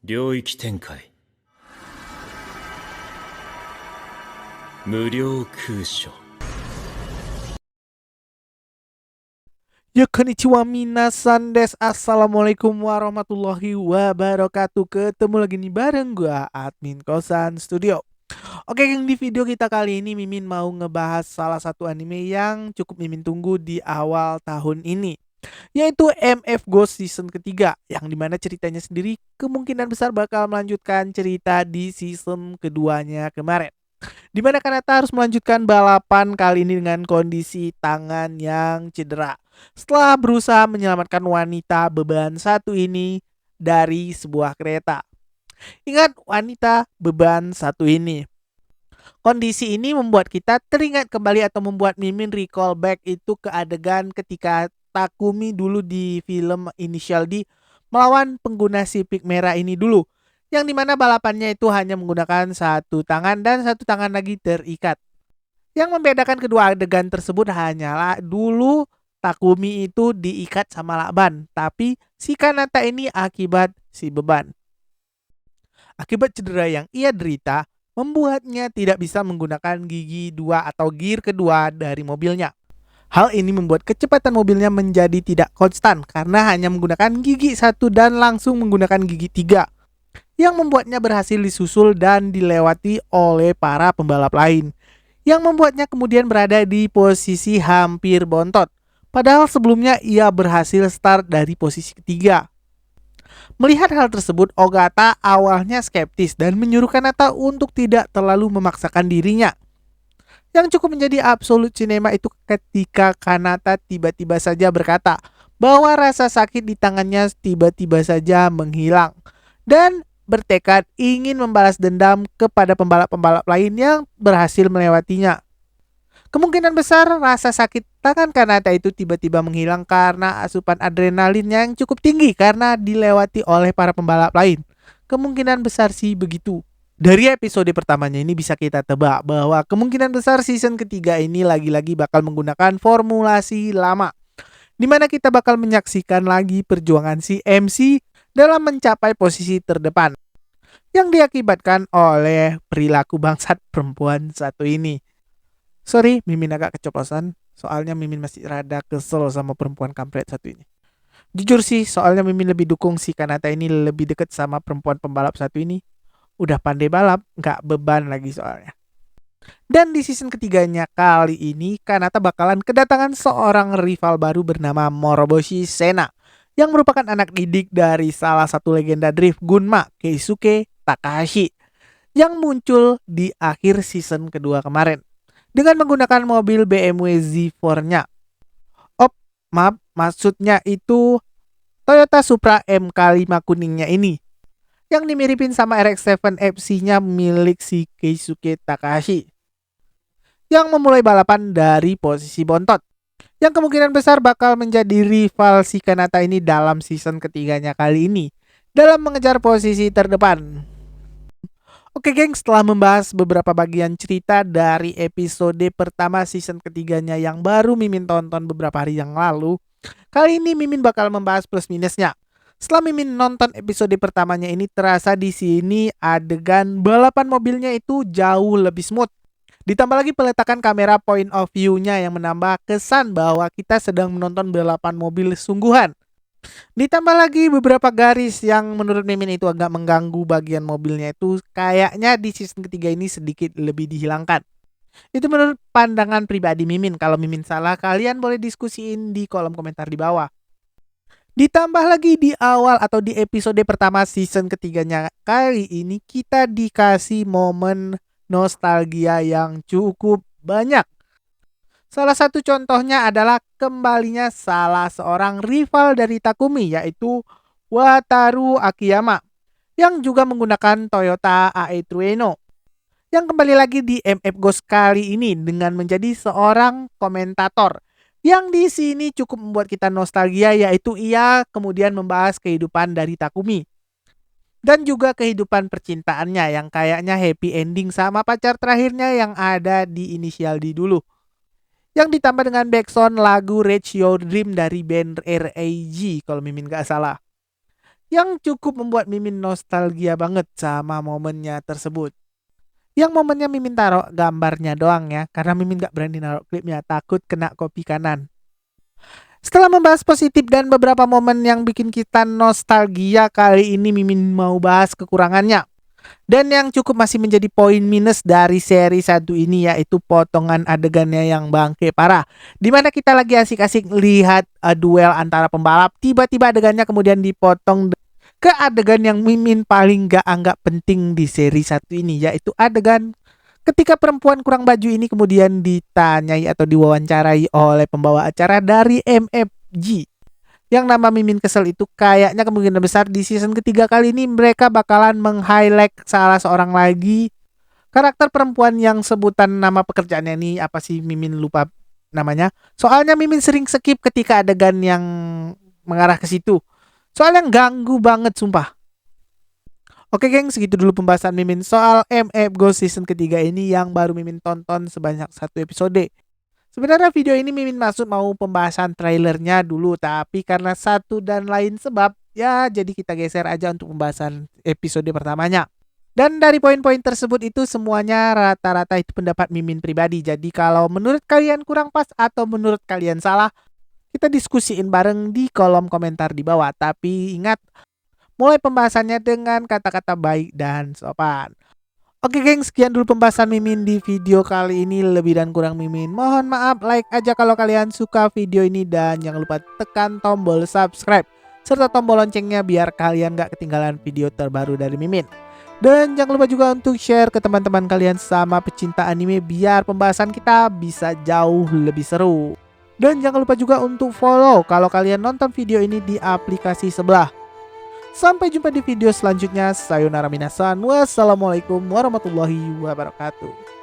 領域展開無料空所 Ya konnichiwa minasan des. Assalamualaikum warahmatullahi wabarakatuh. Ketemu lagi nih bareng gua admin Kosan Studio. Oke geng, di video kita kali ini Mimin mau ngebahas salah satu anime yang cukup Mimin tunggu di awal tahun ini, yaitu MF Ghost season ketiga, yang dimana ceritanya sendiri kemungkinan besar bakal melanjutkan cerita di season keduanya kemarin, dimana Kanata harus melanjutkan balapan kali ini dengan kondisi tangan yang cedera setelah berusaha menyelamatkan wanita beban satu ini dari sebuah kereta. Ingat, wanita beban satu ini. Kondisi ini membuat kita teringat kembali atau membuat Mimin recall back itu ke adegan ketika Takumi dulu di film Initial D melawan pengguna sipik merah ini dulu, yang dimana balapannya itu hanya menggunakan satu tangan dan satu tangan lagi terikat. Yang membedakan kedua adegan tersebut hanyalah dulu Takumi itu diikat sama lakban, tapi si Kanata ini akibat si beban. Akibat cedera yang ia derita, membuatnya tidak bisa menggunakan gigi dua atau gear kedua dari mobilnya. Hal ini membuat kecepatan mobilnya menjadi tidak konstan karena hanya menggunakan gigi satu dan langsung menggunakan gigi tiga, yang membuatnya berhasil disusul dan dilewati oleh para pembalap lain, yang membuatnya kemudian berada di posisi hampir bontot. Padahal sebelumnya ia berhasil start dari posisi ketiga. Melihat hal tersebut, Ogata awalnya skeptis dan menyuruh Kanata untuk tidak terlalu memaksakan dirinya. Yang cukup menjadi absolut cinema itu ketika Kanata tiba-tiba saja berkata bahwa rasa sakit di tangannya tiba-tiba saja menghilang dan bertekad ingin membalas dendam kepada pembalap-pembalap lain yang berhasil melewatinya. Kemungkinan besar rasa sakit tangan Kanata itu tiba-tiba menghilang karena asupan adrenalin yang cukup tinggi karena dilewati oleh para pembalap lain. Kemungkinan besar sih begitu. Dari episode pertamanya ini bisa kita tebak bahwa kemungkinan besar season ketiga ini lagi-lagi bakal menggunakan formulasi lama, dimana kita bakal menyaksikan lagi perjuangan si MC dalam mencapai posisi terdepan, yang diakibatkan oleh perilaku bangsat perempuan satu ini. Sorry, Mimin agak keceplosan. Soalnya Mimin masih rada kesel sama perempuan kampret satu ini. Jujur sih, soalnya Mimin lebih dukung si Kanata ini lebih deket sama perempuan pembalap satu ini. Udah pandai balap, nggak beban lagi soalnya. Dan di season ketiganya kali ini, Kanata bakalan kedatangan seorang rival baru bernama Moroboshi Sena, yang merupakan anak didik dari salah satu legenda drift Gunma, Keisuke Takahashi, yang muncul di akhir season kedua kemarin dengan menggunakan mobil BMW Z4-nya. Maaf, maksudnya itu Toyota Supra MK5 kuningnya ini, yang dimiripin sama RX-7 FC-nya milik si Keisuke Takahashi, yang memulai balapan dari posisi bontot, yang kemungkinan besar bakal menjadi rival si Kanata ini dalam season ketiganya kali ini dalam mengejar posisi terdepan. Oke geng, setelah membahas beberapa bagian cerita dari episode pertama season ketiganya yang baru Mimin tonton beberapa hari yang lalu, kali ini Mimin bakal membahas plus minusnya. Setelah Mimin nonton episode pertamanya ini, terasa di sini adegan balapan mobilnya itu jauh lebih smooth. Ditambah lagi peletakan kamera point of view-nya yang menambah kesan bahwa kita sedang menonton balapan mobil sungguhan. Ditambah lagi beberapa garis yang menurut Mimin itu agak mengganggu bagian mobilnya itu kayaknya di season ketiga ini sedikit lebih dihilangkan. Itu menurut pandangan pribadi Mimin. Kalau Mimin salah, kalian boleh diskusiin di kolom komentar di bawah. Ditambah lagi di awal atau di episode pertama season ketiganya kali ini kita dikasih momen nostalgia yang cukup banyak. Salah satu contohnya adalah kembalinya salah seorang rival dari Takumi, yaitu Wataru Akiyama, yang juga menggunakan Toyota AE Trueno, yang kembali lagi di MF Ghost kali ini dengan menjadi seorang komentator, yang di sini cukup membuat kita nostalgia, yaitu ia kemudian membahas kehidupan dari Takumi dan juga kehidupan percintaannya yang kayaknya happy ending sama pacar terakhirnya yang ada di Inisial D dulu, yang ditambah dengan backsound lagu Reach Your Dream dari band RAG kalau Mimin gak salah. yang cukup membuat Mimin nostalgia banget sama momennya tersebut. Yang momennya Mimin taruh gambarnya doang ya, karena Mimin gak berani naruh klipnya, takut kena copy kanan. Setelah membahas positif dan beberapa momen yang bikin kita nostalgia, kali ini Mimin mau bahas kekurangannya. Dan yang cukup masih menjadi poin minus dari seri 1 ini yaitu potongan adegannya yang bangke parah. Dimana kita lagi asik-asik lihat duel antara pembalap, tiba-tiba adegannya kemudian dipotong ke adegan yang Mimin paling gak anggap penting di seri 1 ini, yaitu adegan ketika perempuan kurang baju ini kemudian ditanyai atau diwawancarai oleh pembawa acara dari MFG. Yang nama Mimin kesel itu kayaknya kemungkinan besar di season ketiga kali ini mereka bakalan meng-highlight salah seorang lagi karakter perempuan yang sebutan nama pekerjaannya ini apa sih, Mimin lupa namanya. Soalnya Mimin sering skip ketika adegan yang mengarah ke situ. Soalnya ganggu banget sumpah. Oke geng, segitu dulu pembahasan Mimin soal MF Ghost season ketiga ini yang baru Mimin tonton sebanyak 1 episode. Sebenarnya video ini Mimin maksud mau pembahasan trailernya dulu, tapi karena satu dan lain sebab, ya jadi kita geser aja untuk pembahasan episode pertamanya. Dan dari poin-poin tersebut itu semuanya rata-rata itu pendapat Mimin pribadi. Jadi kalau menurut kalian kurang pas atau menurut kalian salah, kita diskusiin bareng di kolom komentar di bawah. Tapi ingat, mulai pembahasannya dengan kata-kata baik dan sopan. Oke geng, sekian dulu pembahasan Mimin di video kali ini. Lebih dan kurang Mimin mohon maaf. Like aja kalau kalian suka video ini. Dan jangan lupa tekan tombol subscribe serta tombol loncengnya biar kalian gak ketinggalan video terbaru dari Mimin. Dan jangan lupa juga untuk share ke teman-teman kalian sama pecinta anime biar pembahasan kita bisa jauh lebih seru. Dan jangan lupa juga untuk follow kalau kalian nonton video ini di aplikasi sebelah. Sampai jumpa di video selanjutnya. Sayonara minasan. Wassalamualaikum warahmatullahi wabarakatuh.